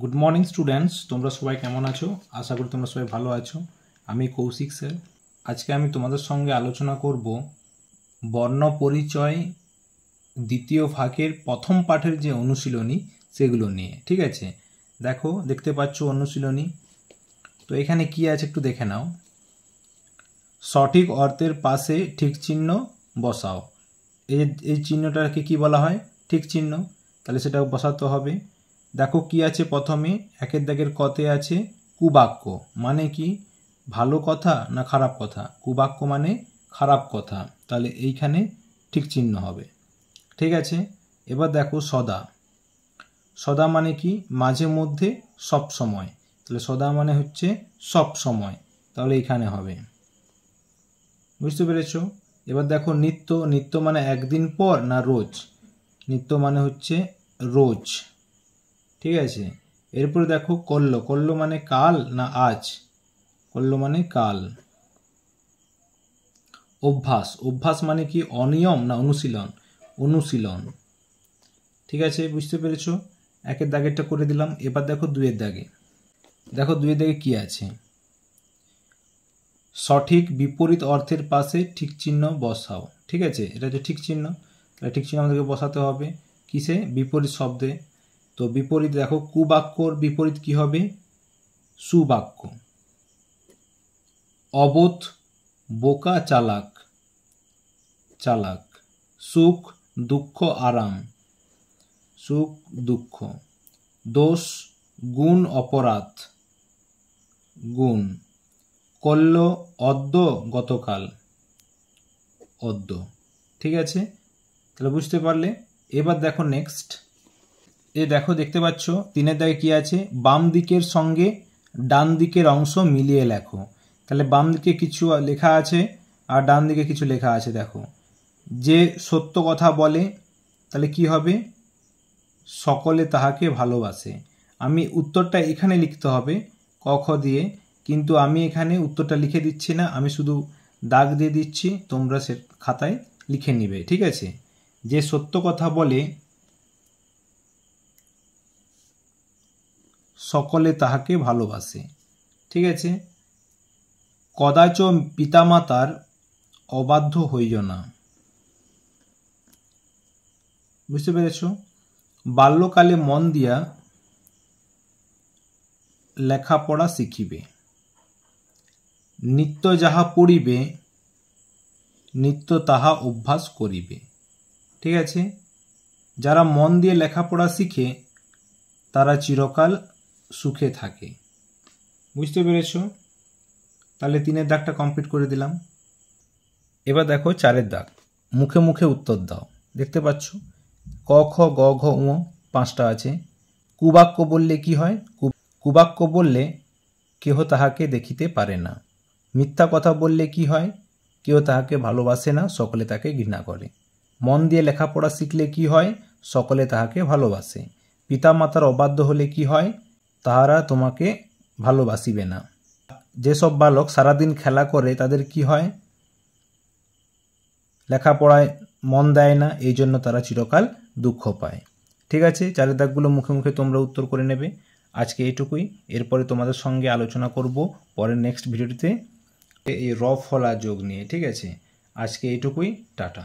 Good morning students তোমরা সবাই কেমন আছো আশা করি তোমরা সবাই ভালো আছো আমি কৌশিক স্যার আজকে আমি তোমাদের সঙ্গে আলোচনা করব বর্ণ পরিচয় দ্বিতীয় ভাগের প্রথম পাঠের যে অনুশীলনী সেগুলো নিয়ে ঠিক আছে দেখো দেখতে পাচ্ছো অনুশীলনী তো এখানে কি আছে একটু দেখে নাও সঠিক অর্থের পাশে ঠিক চিহ্ন বসাও এই চিহ্নটাকে কি বলা হয় ঠিক চিহ্ন তাহলে সেটা বসাতে হবে देखो कि आछे प्रथमे एकेर दागेर कते आछे कुबाक्य माने कि भालो कथा ना खराब कथा कुबाक्य माने खराब कथा ताहले एइखाने ठीक चिन्ह होबे ठीक आछे एबार देखो सदा सदा माने कि माझे मध्य सब समय ताहले सदा माने हच्छे सब समय ताहले एइखाने होबे बुझते पेरेछो एबार देखो नित्य नित्य माने एकदिन पर ना रोज नित्य माने हच्छे रोज ठीक है एरपर देखो कल्लो कल्लो माने काल ना आज कल्लो माने काल अभ्यास अभ्यास माने कि अनियम ना अनुशीलन अनुशीलन ठीक है बुझते पेरेछो एकेर दागेरटा करे दिलाम एबार देखो दुइयेर दागे कि आछे सठिक विपरीत अर्थेर पाशे ठीक चिन्ह बसाओ ठीक है एटा जे ठीक चिन्ह ठीक चिन्ह आमादेरके बसाते होबे किसे विपरीत शब्दे तो विपरीत देखो कुबाक्यर विपरीत की होबे सुबाक्य अबोध बोका चालाक चालाक सुख दुख आराम सुख दुख दोष गुण अपराध गुण कल्लो अद्य गतकाल अद्य ठीक है ताहले बुझते पारले एबार देखो नेक्स्ट ये देखो देखते पाচ্ছো तीनेर दागे कि आछे बाम दिकेर संगे डान दिकेर अंश मिलिए लेखो ताहले बाम दिके किछु लेखा आछे और डान दिके किछु लेखा आछे देखो जे सत्य कथा बोले ताहले कि होबे सकले ताहाके भालोबासे आमी उत्तरटा एखाने लिखते होबे क ख दिए किन्तु आमी एखाने उत्तरटा लिखे दिচ্ছি ना आमी शुधु दाग दिए दिচ্ছি तोमरा से खाताय लिखे निबे ठीक आछे जे सत्य कथा बोले सकले ताहाके भालोबासे ठीक है कदाच पितामातार अबाध्य हइओ ना बुझते पेरेछो बाल्यकाले मन दिया लेखापड़ा शिखिबे नित्य जाहा पढ़िबे नित्य ताहा अभ्यास करिबे ठीक है जारा मन दिए लेखापड़ा शिखे तारा चिरकाल सुखे थाके बुझते पेरेछो ताहले तीनेर दागटा कमप्लीट करे दिलाम एबार देखो चारेर दाग मुखे मुखे उत्तर दाओ देखते पाচ্ছো क ख ग घ ङ पाँचटा आछे कुबाक्य बोलले कि हय कुबाक्य बोलले केह ताहाके देखिते पारे ना मिथ्या कथा बोलले कि हय केउ ताहाके भालोबासे ना सकले ताके घृणा करे मन दिए लेखापड़ा शिखले कि हय सकले ताहाके भालोबासे पिता मातार अबाध्य होले कि हय ताहारा तोमाके भालोबासिबे ना जे सब बालक सारा दिन खेला करे तादेर कि हय लेखापड़ाय मन देय ना एइजন্য तारा चिरकाल दुःख पाय ठीक आछे चारेर दागगुलो मुखे मुखे तोमरा उत्तर करे नेबे आजके एइटुकुई एरपरे तोमादेर संगे आलोचना करब परेर नेक्स्ट भिडियोते এই র ফলা যোগ নিয়ে ঠিক আছে আজকে এইটুকুই টাটা।